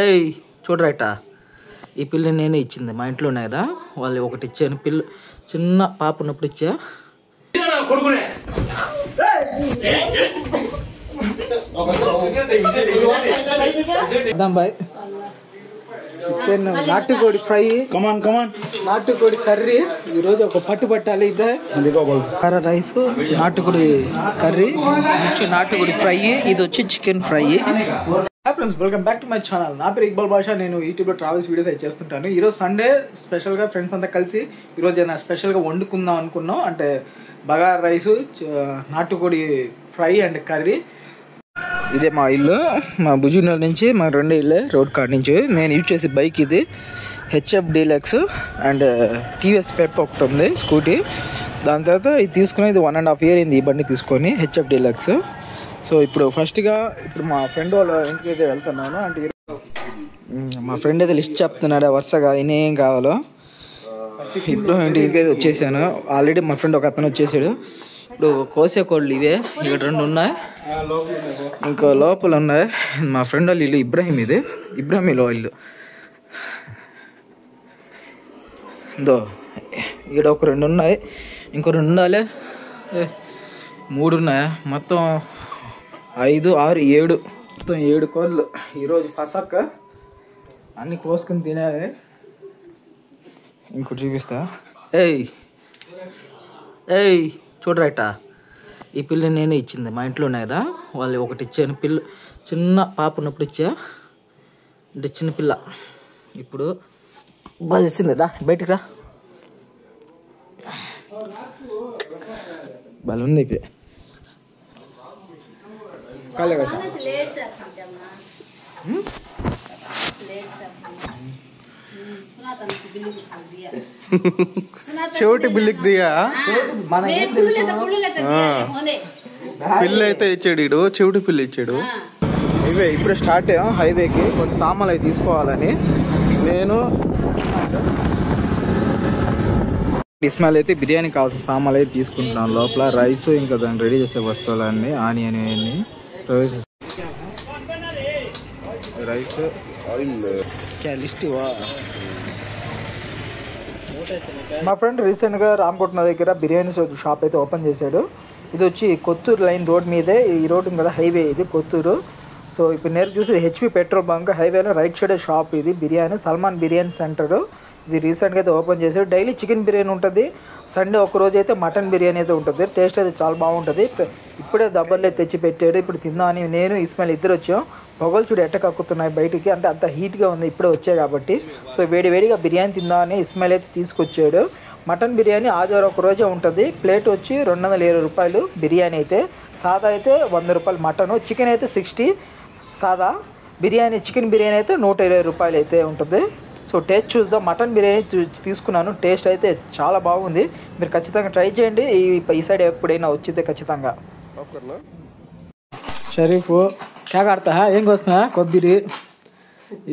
ఏయ్ చూడరాట, ఈ పిల్లని నేనే ఇచ్చింది, మా ఇంట్లో ఉన్నాయి కదా, వాళ్ళు ఒకటి ఇచ్చాను. పిల్ల చిన్న పాప ఉన్నప్పుడు ఇచ్చా. బాయ్ చికెన్ నాటుకోడి ఫ్రై, నాటుకోడి కర్రీ. ఈరోజు ఒక పట్టు పట్టాలి ఇబ్రాహిం. రైస్, నాటుకోడి కర్రీ, నాటుకోడి ఫ్రై, ఇది వచ్చి chicken fry. Hi friends, welcome back to my channel. నా పేరు ఇక్బాల్ బాషా. నేను యూట్యూబ్లో ట్రావెల్స్ వీడియోస్ అయితే చేస్తుంటాను. ఈరోజు సండే స్పెషల్గా ఫ్రెండ్స్ అంతా కలిసి ఈరోజు ఏదైనా స్పెషల్గా వండుకుందాం అనుకున్నాం. అంటే బగారా రైసు, నాటుకోడి ఫ్రై అండ్ కర్రీ. ఇదే మా ఇల్లు, మా భుజనగర్ నుంచి మా రెండో ఇల్లే, రోడ్ కాడ నుంచి. నేను యూజ్ చేసే బైక్ ఇది HF Deluxe and TVS Pep ఒకటి ఉంది స్కూటీ. దాని తర్వాత ఇది తీసుకుని ఇది 1.5 year అయింది ఈ బండి తీసుకొని, హెచ్ఎఫ్ డీలక్స్. సో ఇప్పుడు ఫస్ట్గా మా ఫ్రెండ్ వాళ్ళ ఇంటికి అయితే వెళ్తున్నాను. అంటే మా ఫ్రెండ్ అయితే లిస్ట్ చెప్తున్నాడు వరుసగా ఏం కావాలో. ఇప్పుడు ఇంటికి అయితే వచ్చేసాను. ఆల్రెడీ మా ఫ్రెండ్ ఒక అతను వచ్చేసాడు. ఇప్పుడు కోసే కోళ్ళు ఇవే, ఇక్కడ 2 ఉన్నాయి, ఇంకో లోపల ఉన్నాయి. మా ఫ్రెండ్ వాళ్ళు ఇల్లు ఇబ్రాహిం, ఇది ఇబ్రాహిం ఇల్లు. ఇదో ఇక్కడ ఒక 2 ఉన్నాయి, ఇంకో 2 ఉండాలి, 3 ఉన్నాయి, మొత్తం 5, 6, 7, మొత్తం 7 కోళ్ళు. ఈరోజు ఫసక్క అన్ని కోసుకుని తినాలి. ఇంకోటి చూపిస్తా. ఏయ్ చూడరాట, ఈ పిల్లని నేనే ఇచ్చింది, మా ఇంట్లో ఉన్నాయి కదా, వాళ్ళు ఒకటి ఇచ్చాను. పిల్ల చిన్న పాప ఉన్నప్పుడు ఇచ్చా, అంటే చిన్నపిల్ల. ఇప్పుడు బాగా ఇచ్చింది దా, బయటికి రా. బాగా ఉంది ఇది కాలే కదా. చెవిటి బిల్లికి దిగా పిల్ల అయితే ఇచ్చాడు, ఇడు చెవిటి పిల్ల ఇచ్చాడు. హైవే ఇప్పుడే స్టార్ట్ అయ్యాం. హైవేకి కొన్ని సామాన్లు అయితే తీసుకోవాలని నేను ఇస్మాయిల్ అయితే బిర్యానీ కావాల్సిన సామాన్లు అయితే తీసుకుంటున్నాను. లోపల రైస్, ఇంకా దాన్ని రెడీ చేసే వస్తువులన్నీ, ఆనియన్ అన్నీ రైస్, లిస్ట్. మా ఫ్రెండ్ రీసెంట్గా రామకోట్న దగ్గర బిర్యానీ షాప్ అయితే ఓపెన్ చేశాడు. ఇది వచ్చి కొత్తూరు లైన్ రోడ్ మీదే, ఈ రోడ్డు కదా హైవే ఇది కొత్తూరు. సో ఇప్పుడు నేను చూసి హెచ్పి పెట్రోల్ బంక్ హైవేలో రైట్ సైడ్ షాప్ ఇది. బిర్యానీ సల్మాన్ బిర్యానీ సెంటర్, ఇది రీసెంట్గా అయితే ఓపెన్ చేశాడు. డైలీ చికెన్ బిర్యానీ ఉంటుంది, సండే ఒకరోజు అయితే మటన్ బిర్యానీ అయితే ఉంటుంది. టేస్ట్ అయితే చాలా బాగుంటుంది. ఇప్పుడే దబ్బర్లే తెచ్చి పెట్టాడు. ఇప్పుడు తిందామని నేను ఇస్మాయిల్ ఇద్దరు వచ్చాం. పొగలు చూడు ఎట్ట కక్కుతున్నాయి బయటికి, అంటే అంత హీట్గా ఉంది ఇప్పుడే వచ్చాయి కాబట్టి. సో వేడివేడిగా బిర్యానీ తిందామని ఇస్మాయిల్ అయితే తీసుకొచ్చాడు. మటన్ బిర్యానీ ఆదివారం ఒక రోజే ఉంటుంది. ప్లేట్ వచ్చి 220 రూపాయలు బిర్యానీ అయితే, సాదా అయితే 100 రూపాయలు మటను, చికెన్ అయితే 60 సాదా, బిర్యానీ చికెన్ బిర్యానీ అయితే 120 రూపాయలు అయితే ఉంటుంది. సో టేస్ట్ చూద్దాం. మటన్ బిర్యానీ తీసుకున్నాను, టేస్ట్ అయితే చాలా బాగుంది. మీరు ఖచ్చితంగా ట్రై చేయండి. ఈ సైడ్ ఎప్పుడైనా వచ్చిందే ఖచ్చితంగా. షరీఫ్ కాడతా ఏం కోస్తున్నా, కొబ్బరి.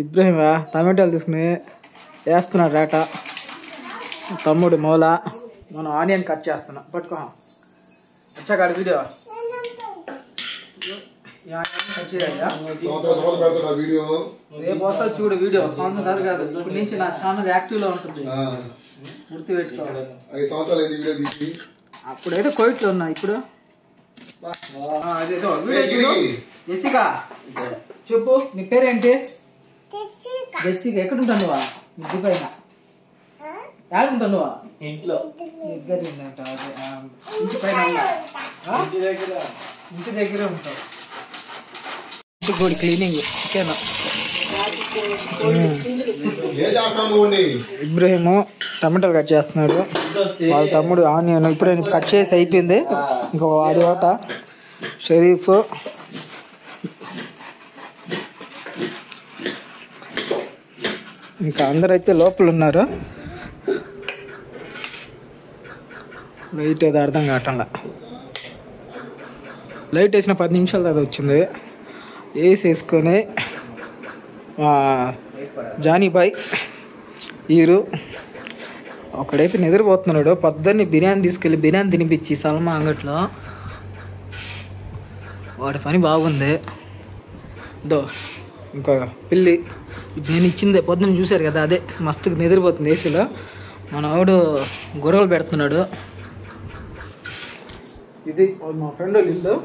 ఇబ్రాహిమా టమాటాలు తీసుకుని వేస్తున్నాడు రేట. తమ్ముడు మూల, మనం ఆనియన్ కట్ చేస్తున్నా. పట్టుకో వచ్చాక వీడియో కట్ చేయాలి. రేపు వస్తా చూడు వీడియో. సంవత్సరం కాదు కాదు, ఇప్పటి నుంచి నా ఛానల్ యాక్టివ్ లో ఉంటుంది, గుర్తుపెట్టుకో. అప్పుడైతే కోయిట్లో ఉన్నా, ఇప్పుడు జెసికా చెప్పు, నీ పేరేంటి? జెసికా. ఎక్కడుంటావు నువ్వా? ఇంటి పైన ఎక్కడుంటావు నువ్వా? ఇంట్లో. ఇద్దరు ఇంటి పైన ఇంటి దగ్గరే ఉంటావు. ఇంటి క్లీనింగ్ చికెన్. ఇబ్రాహిము టమాటాలు కట్ చేస్తున్నాడు, వాళ్ళ తమ్ముడు ఆనియన్ ఇప్పుడే కట్ చేసి అయిపోయింది. ఇంకో వాడి వాట షరీఫ్, ఇంకా అందరైతే లోపల ఉన్నారు. లైట్ ఏదో అర్థం కావటంలా, లైట్ వేసిన 10 నిమిషాల తర్వాత వచ్చింది. వేసుకొని జానీబాయ్ హీరో ఒకడైతే నిద్రపోతున్నాడు. పొద్దున్నే బిర్యానీ తీసుకెళ్ళి బిర్యానీ తినిపించి సల్మా అంగట్లో, వాడి పని బాగుంది. దో ఇంకా పిల్లి నేను ఇచ్చిందే పొద్దున్న చూశారు కదా, అదే మస్తుగా నిద్రపోతుంది ఏసీలో. మన ఆవిడ గొర్రెలు పెడుతున్నాడు. ఇది మా ఫ్రెండ్ వాళ్ళ ఇల్లు.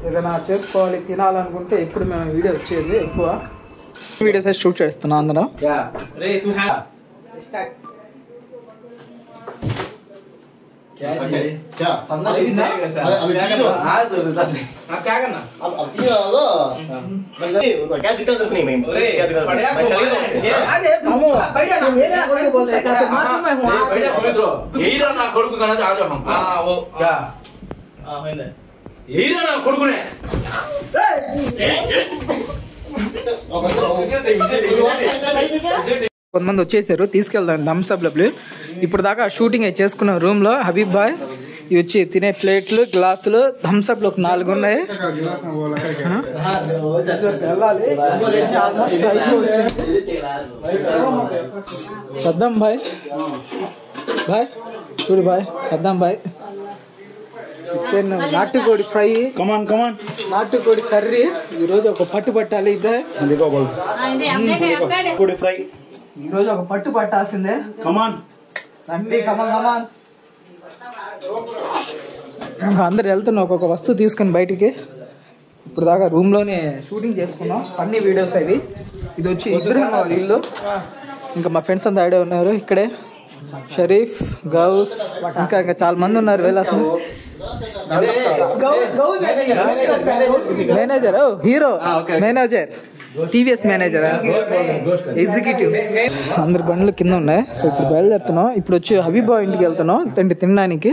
ఏదైనా చేసుకోవాలి తినాలనుకుంటే ఇప్పుడు మేము వీడియో వచ్చేది ఎక్కువ వీడియోస్ షూట్ చేస్తున్నాం అందులో. కొంతమంది వచ్చేసారు తీసుకెళ్దాం థమ్స్అప్ డబ్బులు. ఇప్పుడు దాకా షూటింగ్ అయితే చేసుకున్నాం రూమ్ లో. హబీబ్ బాయ్ ఇవి వచ్చి తినే ప్లేట్లు గ్లాసులు థమ్స్అప్ లో 4 ఉన్నాయి. సద్దాం బాయ్ బాయ్ చూడు బాయ్ సద్దాం బాయ్ చికెన్ నాటుకోడి ఫ్రై, నాటుకోడి కర్రీ. ఈరోజు ఒక పట్టు పట్టాలి ఇబ్రాహిం. ఈరోజు ఒక పట్టు పట్టాల్సిందే. రండి కమాన్. అందరు వెళ్తున్నాం ఒక్కొక్క వస్తువు తీసుకుని బయటికి. ఇప్పుడు దాకా రూమ్ లోనే షూటింగ్ చేసుకున్నాం అన్ని వీడియోస్ అవి. ఇది వచ్చి ఇబ్రాహిం వాళ్ళ ఇల్లు. ఇంకా మా ఫ్రెండ్స్ అంతా ఐడియా ఉన్నారు ఇక్కడే. షరీఫ్, గౌస్, ఇంకా చాలా మంది ఉన్నారు. వెళ్ళాల్సిన manager, hero manager, TVS manager, executive. అందరి బండ్లు కింద ఉన్నాయి. సో ఇప్పుడు బయలుదేరుతున్నాం. ఇప్పుడు వచ్చి హబీబా ఇంటికి వెళ్తున్నాం తినడానికి.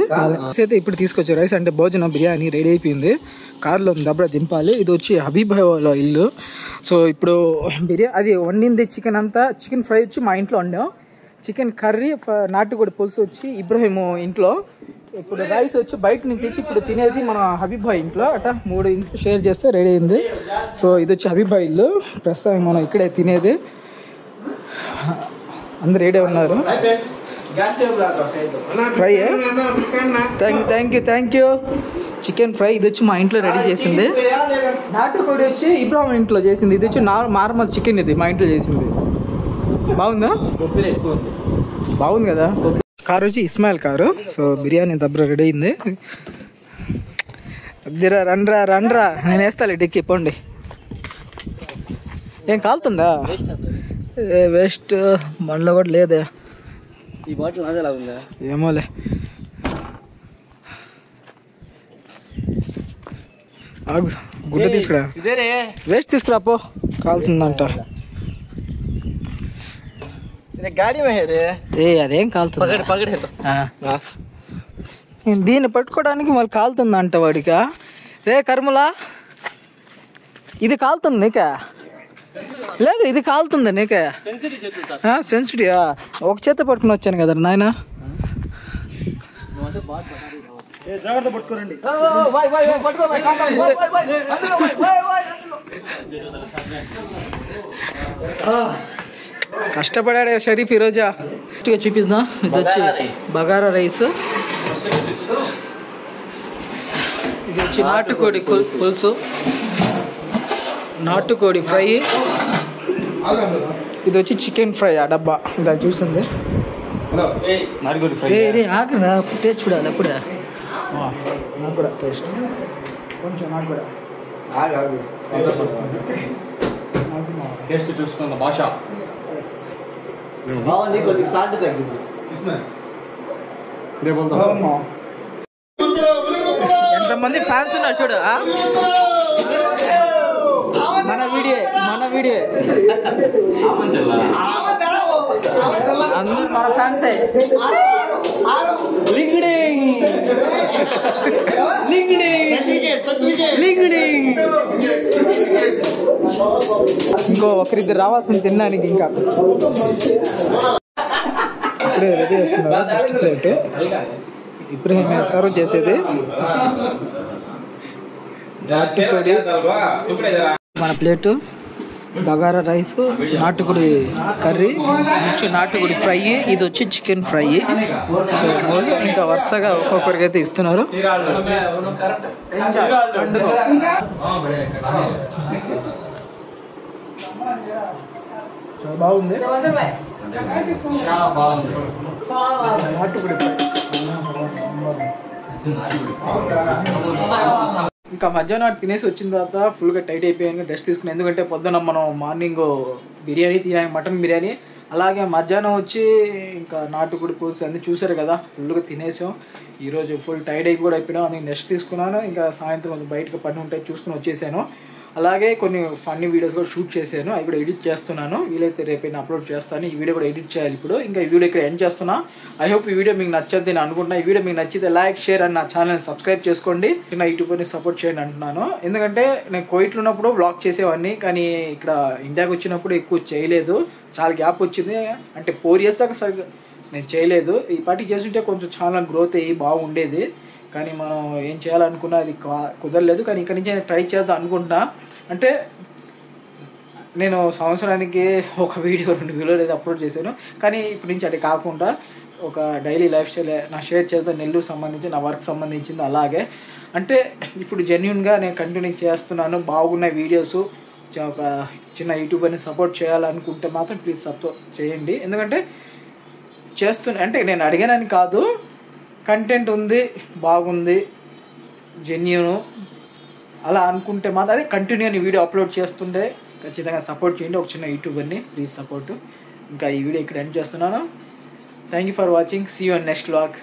అయితే ఇప్పుడు తీసుకొచ్చి రైస్ అంటే భోజనం బిర్యానీ రెడీ అయిపోయింది. కార్లో దబ్బర దింపాలి. ఇది వచ్చి హబీబా వాళ్ళ ఇల్లు. సో ఇప్పుడు బిర్యానీ అది వండింది చికెన్ అంతా. చికెన్ ఫ్రై వచ్చి మా ఇంట్లో వండాం. చికెన్ కర్రీ నాటుకోడి పులుసు వచ్చి ఇబ్రాహిం ఇంట్లో. ఇప్పుడు రైస్ వచ్చి బయట నుంచి తెచ్చి ఇప్పుడు తినేది మన హబీబ్ భాయ్ ఇంట్లో. అట 3 ఇంట్లో షేర్ చేస్తే రెడీ అయింది. సో ఇది వచ్చి హబీబ్ భాయ్ ఇల్లు. ప్రస్తుతం మనం ఇక్కడే తినేది. అందరు రెడీ ఉన్నారు. Fry thank you. Chicken fry ఇది వచ్చి మా ఇంట్లో రెడీ చేసింది. నాటుకోడి వచ్చి ఇబ్రాహిం ఇంట్లో చేసింది. ఇది వచ్చి నార్మల్ చికెన్. ఇది మా ఇంట్లో చేసింది. బాగుందా? బాగుంది కదా. కారు వచ్చి ఇస్మాయిల్ కారు. సో బిర్యానీ దబ్బర రెడీ అయింది. అద్దిరా రండ్రా నేను వేస్తాలే డిక్కి పోండి. ఏం కాలుతుందా? వేస్ట్ బండ్లో కూడా లేదే. ఈ బాటిల్ అదే లాగుందా ఏమోలే. ఆగు గుడ్డ తీసుకురా. వేస్ట్ తీసుకురా పో. కాలుతుందంట. అదేం కాలుతుంది. దీన్ని పట్టుకోవడానికి మళ్ళీ కాలుతుందంట వాడికా. రే కర్మలా ఇది కాలుతుంది నీకా? లేదు ఇది కాలుతుంది నీకే. సెన్సిటివ్. ఒక చేత పట్టుకుని వచ్చాను కదా నాయన. కష్టపడాడు షరీఫ్ ఈరోజా. చూపిస్తున్నా. ఇది వచ్చి బగారా రైస్. ఇది వచ్చి నాటుకోడి పులుసు, నాటుకోడి ఫ్రై. ఇది వచ్చి చికెన్ ఫ్రై. ఆ డబ్బా ఇలా చూసింది. ఆగరా టేస్ట్ చూడాలి అప్పుడే. నాకు కూడా టేస్ట్ కొంచెం నాకు కూడా టేస్ట్ చూసుకున్న భాష ఎంతమంది ఫ్యాన్స్ ఉన్నారు చూడు. మన వీడియో అందరూ మన ఫ్యాన్సే. ఇంకో ఒకరిద్దరు రావాల్సింది తినడానికి. ఇంకా ఇప్పుడే రెడీ చేస్తున్నారు ఫస్ట్ ప్లేట్. ఇప్పుడే సర్వ్ చేసేది మన ప్లేటు. బగారా రైస్, నాటుకోడి కర్రీ, వచ్చి నాటుకోడి ఫ్రై, ఇది వచ్చి చికెన్ ఫ్రై. సో ఇంకా వరుసగా ఒక్కొక్కరికి అయితే ఇస్తున్నారు. బాగుంది నాటుకోడి ఫ్రై. ఇంకా మధ్యాహ్నం తినేసి వచ్చిన తర్వాత ఫుల్గా టైట్ అయిపోయాను, రెస్ట్ తీసుకుని. ఎందుకంటే పొద్దున మనం మార్నింగ్ బిర్యానీ తినాలి, మటన్ బిర్యానీ. అలాగే మధ్యాహ్నం వచ్చి ఇంకా నాటుకోడి పులుసు అన్నీ చూసారు కదా, ఫుల్గా తినేసాం. ఈరోజు ఫుల్ టైట్ అయిపోయి కూడా అయిపోయినాం, అందుకే రెస్ట్ తీసుకున్నాను. ఇంకా సాయంత్రం కొంచెం బయటకు పని ఉంటే చూసుకుని వచ్చేసాను. అలాగే కొన్ని ఫన్నీ వీడియోస్ కూడా షూట్ చేశాను, అవి కూడా ఎడిట్ చేస్తున్నాను. వీలైతే రేపైనా అప్లోడ్ చేస్తాను. ఈ వీడియో కూడా ఎడిట్ చేయాలి ఇప్పుడు. ఇంకా ఈ వీడియో ఇక్కడ ఎండ్ చేస్తున్నా. ఐ హోప్ ఈ వీడియో మీకు నచ్చద్ది నేను అనుకుంటున్నా. ఈ వీడియో మీకు నచ్చితే లైక్, షేర్ అని నా ఛానల్ని సబ్స్క్రైబ్ చేసుకోండి. నా యూట్యూబ్ని సపోర్ట్ చేయండి అంటున్నాను. ఎందుకంటే నేను కోయిట్లో ఉన్నప్పుడు వ్లాగ్ చేసేవాడిని, కానీ ఇక్కడ ఇండియాకి వచ్చినప్పుడు ఎక్కువ చేయలేదు. చాలా గ్యాప్ వచ్చింది, అంటే 4 years దాకా సరిగ్గా నేను చేయలేదు. ఈ పార్టీ చేస్తుంటే కొంచెం ఛానల్ గ్రోత్ అయ్యి బాగుండేది. కానీ మనం ఏం చేయాలనుకున్నా అది కుదరలేదు. కానీ ఇక్కడ నుంచి నేను ట్రై చేద్దాం అనుకుంటున్నా. అంటే నేను సంవత్సరానికి ఒక వీడియో 2 వీడియోలు అయితే అప్లోడ్ చేశాను. కానీ ఇప్పటి నుంచి అది కాకుండా ఒక డైలీ లైఫ్ స్టైల్ నా షేర్ చేస్తాను, నెల్లూరు సంబంధించి నా వర్క్ సంబంధించింది. అలాగే అంటే ఇప్పుడు జెన్యున్గా నేను కంటిన్యూ చేస్తున్నాను. బాగున్న వీడియోస్ ఒక చిన్న యూట్యూబర్ని సపోర్ట్ చేయాలనుకుంటే మాత్రం ప్లీజ్ సపోర్ట్ చేయండి. ఎందుకంటే అంటే నేను అడిగానని కాదు, కంటెంట్ ఉంది, బాగుంది, జెన్యూను అలా అనుకుంటే మాత్రం అదే కంటిన్యూ వీడియో అప్లోడ్ చేస్తుంటే ఖచ్చితంగా సపోర్ట్ చేయండి. ఒక చిన్న యూట్యూబర్ని ప్లీజ్ సపోర్ట్. ఇంకా ఈ వీడియో ఇక్కడ ఎండ్ చేస్తున్నాను. Thank you for watching. See you on next vlog.